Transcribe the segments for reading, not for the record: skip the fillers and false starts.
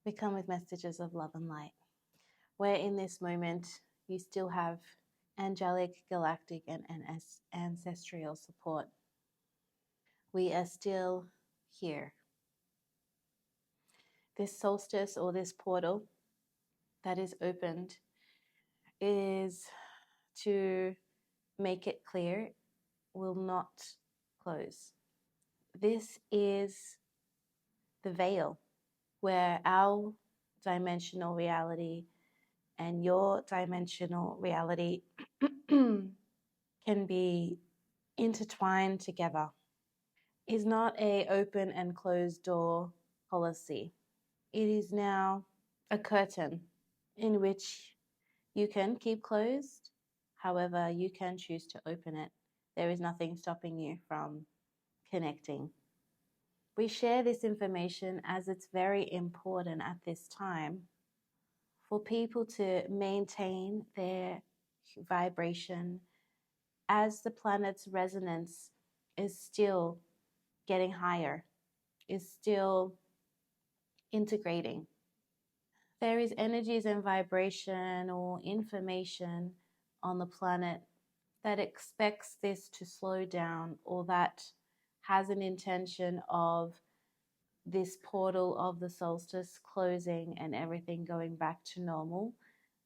We come with messages of love and light, where in this moment you still have angelic, galactic, and ancestral support. We are still here. This solstice or this portal that is opened is to make it clear will not close. This is the veil where our dimensional reality and your dimensional reality can be intertwined together. Is not a open and closed door policy. It is now a curtain in which you can keep closed. However, you can choose to open it. There is nothing stopping you from connecting. We share this information as it's very important at this time for people to maintain their vibration as the planet's resonance is still getting higher, is still integrating. There is energies and vibration or information on the planet that expects this to slow down or that has an intention of this portal of the solstice closing and everything going back to normal.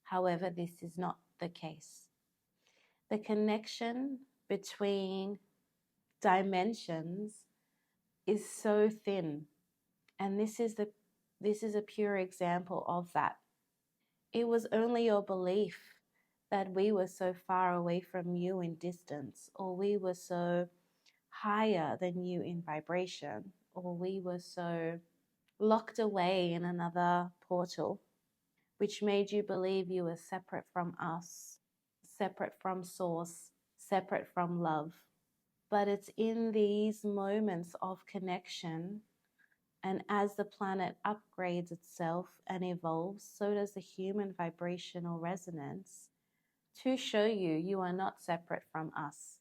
However, this is not the case. The connection between dimensions is so thin, and this is a pure example of that. It was only your belief that we were so far away from you in distance, or we were so higher than you in vibration, or we were so locked away in another portal, which made you believe you were separate from us, separate from source, separate from love. But it's in these moments of connection, and as the planet upgrades itself and evolves, so does the human vibrational resonance, to show you you are not separate from us.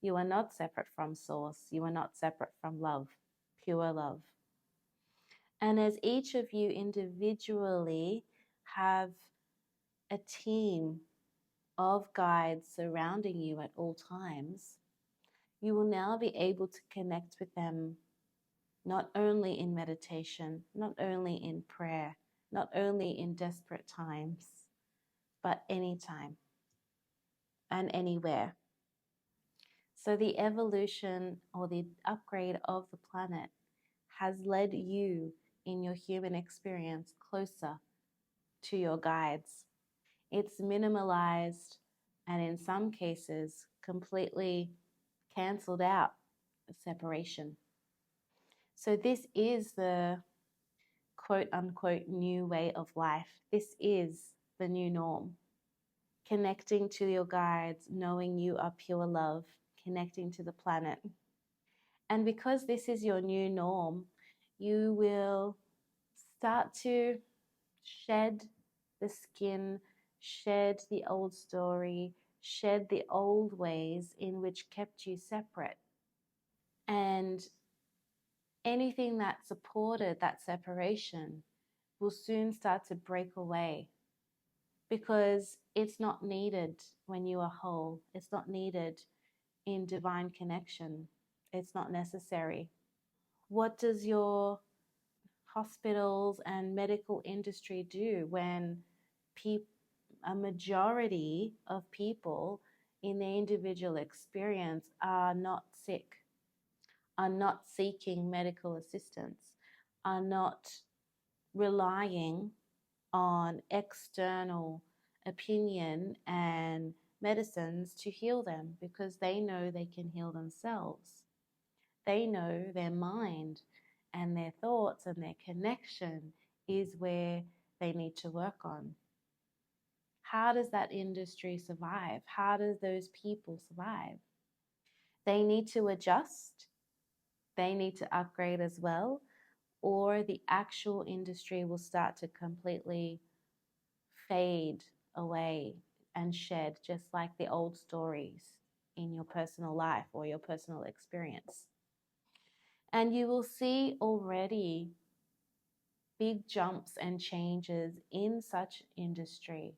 You are not separate from source. You are not separate from love, pure love. And as each of you individually have a team of guides surrounding you at all times, you will now be able to connect with them not only in meditation, not only in prayer, not only in desperate times, but anytime and anywhere. So the evolution or the upgrade of the planet has led you in your human experience closer to your guides. It's minimalized and in some cases completely cancelled out separation. So this is the quote unquote new way of life. This is the new norm. Connecting to your guides, knowing you are pure love, connecting to the planet. And because this is your new norm, you will start to shed the skin, shed the old story, shed the old ways in which kept you separate. And anything that supported that separation will soon start to break away because it's not needed when you are whole. It's not needed in divine connection. It's not necessary. What does your hospitals and medical industry do when a majority of people in their individual experience are not sick, are not seeking medical assistance, are not relying on external opinion and medicines to heal them because they know they can heal themselves. They know their mind and their thoughts and their connection is where they need to work on. How does that industry survive? How do those people survive? They need to adjust. They need to upgrade as well, or the actual industry will start to completely fade away and shed, just like the old stories in your personal life or your personal experience. And you will see already big jumps and changes in such industry,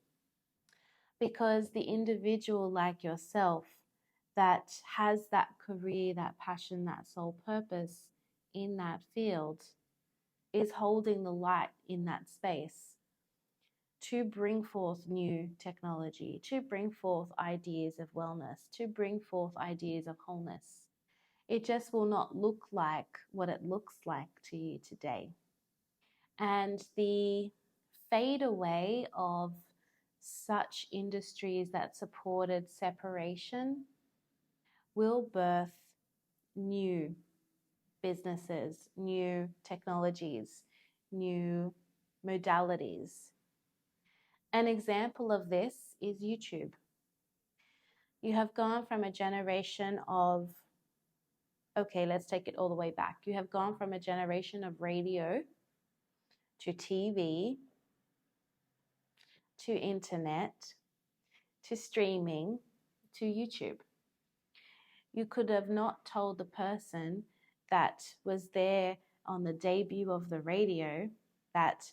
because the individual like yourself that has that career, that passion, that sole purpose in that field is holding the light in that space to bring forth new technology, to bring forth ideas of wellness, to bring forth ideas of wholeness. It just will not look like what it looks like to you today. And the fade away of such industries that supported separation will birth new businesses, new technologies, new modalities. An example of this is YouTube. You have gone from a generation of, okay, let's take it all the way back. You have gone from a generation of radio to TV to internet to streaming to YouTube. You could have not told the person that was there on the debut of the radio that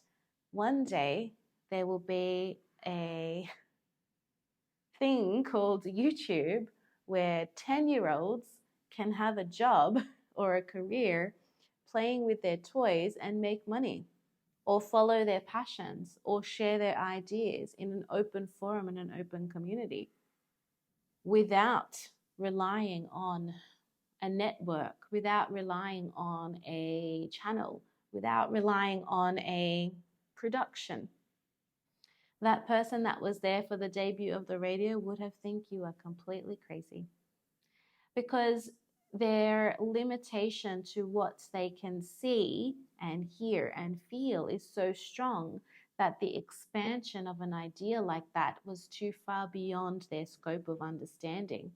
one day there will be a thing called YouTube where 10-year-olds can have a job or a career playing with their toys and make money, or follow their passions, or share their ideas in an open forum, in an open community, without relying on a network, without relying on a channel, without relying on a production. That person that was there for the debut of the radio would have think you are completely crazy, because their limitation to what they can see and hear and feel is so strong that the expansion of an idea like that was too far beyond their scope of understanding.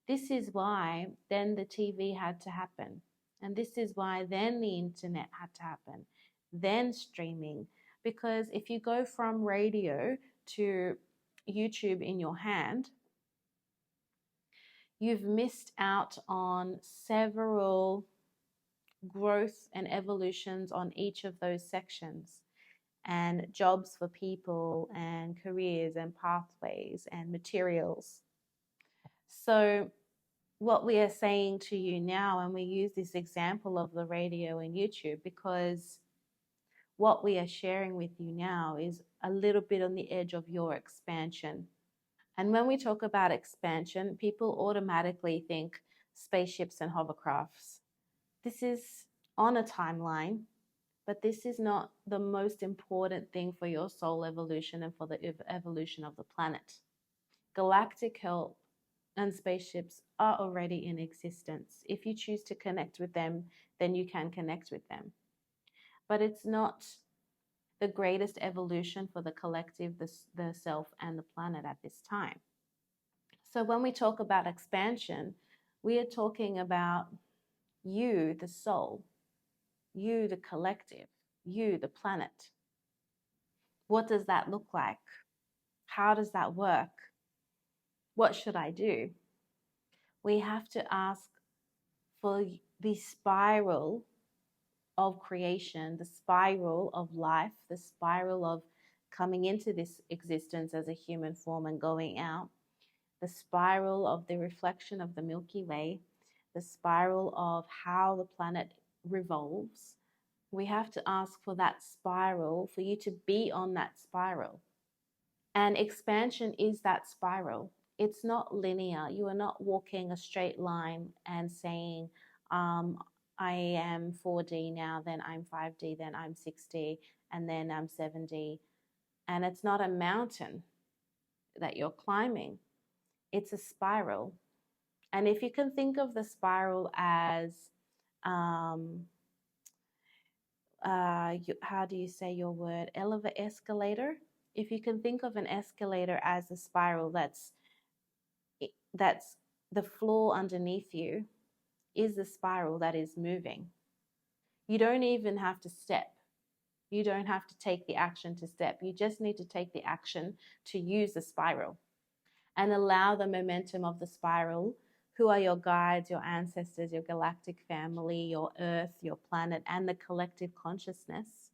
This is why then the TV had to happen. And this is why then the internet had to happen, then streaming. Because if you go from radio to YouTube in your hand, you've missed out on several growth and evolutions on each of those sections, and jobs for people and careers and pathways and materials. So what we are saying to you now, and we use this example of the radio and YouTube because what we are sharing with you now is a little bit on the edge of your expansion. And when we talk about expansion, people automatically think spaceships and hovercrafts. This is on a timeline, but this is not the most important thing for your soul evolution and for the evolution of the planet. Galactic health and spaceships are already in existence. If you choose to connect with them, then you can connect with them. But it's not the greatest evolution for the collective, the self, and the planet at this time. So when we talk about expansion, we are talking about you, the soul, you, the collective, you, the planet. What does that look like? How does that work? What should I do? We have to ask for the spiral of creation, the spiral of life, the spiral of coming into this existence as a human form and going out, the spiral of the reflection of the Milky Way, the spiral of how the planet revolves. We have to ask for that spiral, for you to be on that spiral. And expansion is that spiral. It's not linear. You are not walking a straight line and saying, I am 4D now, then I'm 5D, then I'm 6D, and then I'm 7D. And it's not a mountain that you're climbing. It's a spiral. And if you can think of the spiral as, how do you say your word? Escalator. If you can think of an escalator as a spiral, that's the floor underneath you is the spiral that is moving. You don't even have to step. You don't have to take the action to step. You just need to take the action to use the spiral and allow the momentum of the spiral. Who are your guides, your ancestors, your galactic family, your earth, your planet, and the collective consciousness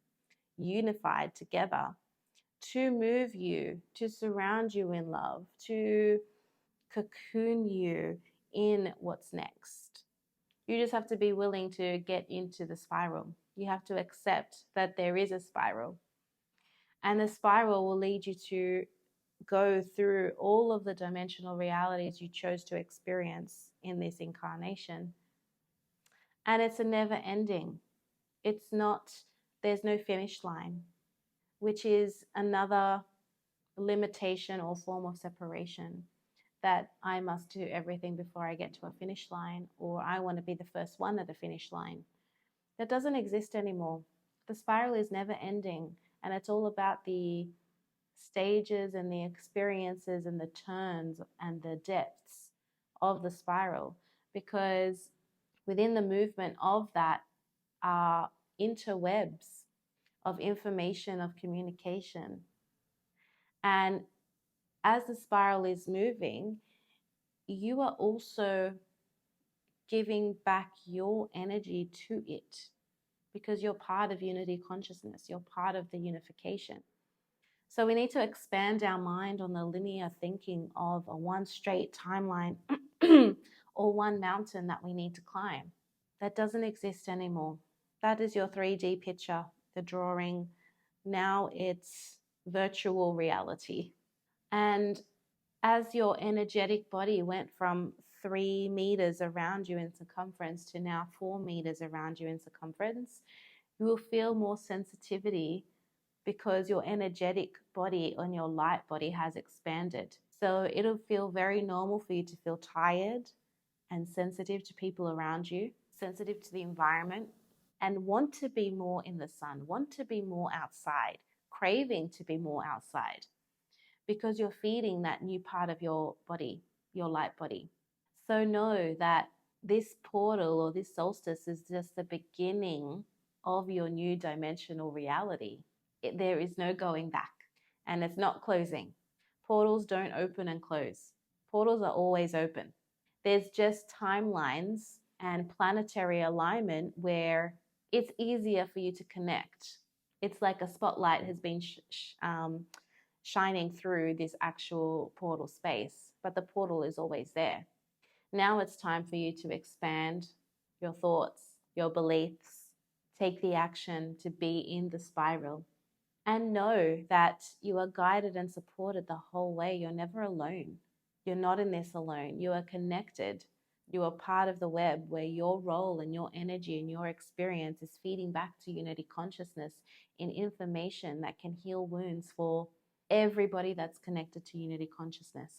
unified together to move you, to surround you in love, to cocoon you in what's next. You just have to be willing to get into the spiral. You have to accept that there is a spiral. And the spiral will lead you to go through all of the dimensional realities you chose to experience in this incarnation. And it's a never ending. It's not, there's no finish line, which is another limitation or form of separation, that I must do everything before I get to a finish line, or I want to be the first one at the finish line. That doesn't exist anymore. The spiral is never ending, and it's all about the stages and the experiences and the turns and the depths of the spiral, because within the movement of that are interwebs of information, of communication. And as the spiral is moving, you are also giving back your energy to it, because you're part of unity consciousness, you're part of the unification. So we need to expand our mind on the linear thinking of a one straight timeline or one mountain that we need to climb. That doesn't exist anymore. That is your 3D picture, the drawing. Now it's virtual reality. And as your energetic body went from 3 meters around you in circumference to now 4 meters around you in circumference, you will feel more sensitivity because your energetic body and your light body has expanded. So it'll feel very normal for you to feel tired and sensitive to people around you, sensitive to the environment, and want to be more in the sun, want to be more outside, craving to be more outside, because you're feeding that new part of your body, your light body. So know that this portal or this solstice is just the beginning of your new dimensional reality. There is no going back, and it's not closing. Portals don't open and close. Portals are always open. There's just timelines and planetary alignment where it's easier for you to connect. It's like a spotlight has been shining through this actual portal space, but the portal is always there. Now it's time for you to expand your thoughts, your beliefs, take the action to be in the spiral, and know that you are guided and supported the whole way. You're never alone. You're not in this alone. You are connected. You are part of the web where your role and your energy and your experience is feeding back to unity consciousness in information that can heal wounds for everybody that's connected to unity consciousness.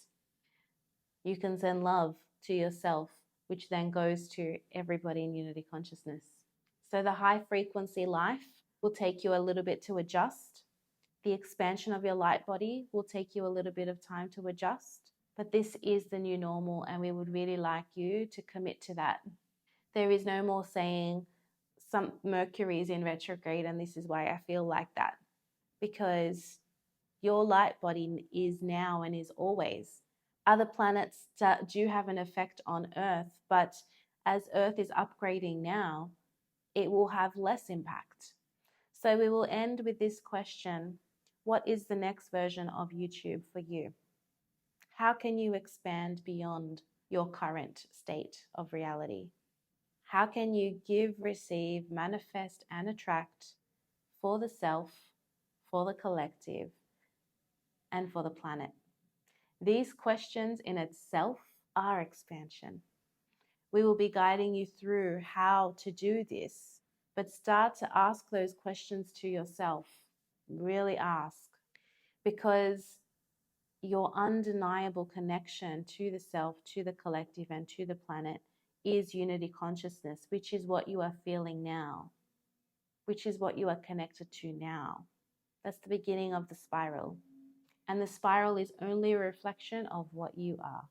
You can send love to yourself, which then goes to everybody in unity consciousness. So the high frequency life will take you a little bit to adjust. The expansion of your light body will take you a little bit of time to adjust. But this is the new normal, and we would really like you to commit to that. There is no more saying some Mercury is in retrograde and this is why I feel like that, because your light body is now and is always. Other planets do have an effect on Earth, but as Earth is upgrading now, it will have less impact. So we will end with this question: what is the next version of YouTube for you? How can you expand beyond your current state of reality? How can you give, receive, manifest, and attract for the self, for the collective, and for the planet? These questions in itself are expansion. We will be guiding you through how to do this, but start to ask those questions to yourself. Really ask, because your undeniable connection to the self, to the collective, and to the planet is unity consciousness, which is what you are feeling now, which is what you are connected to now. That's the beginning of the spiral. And the spiral is only a reflection of what you are.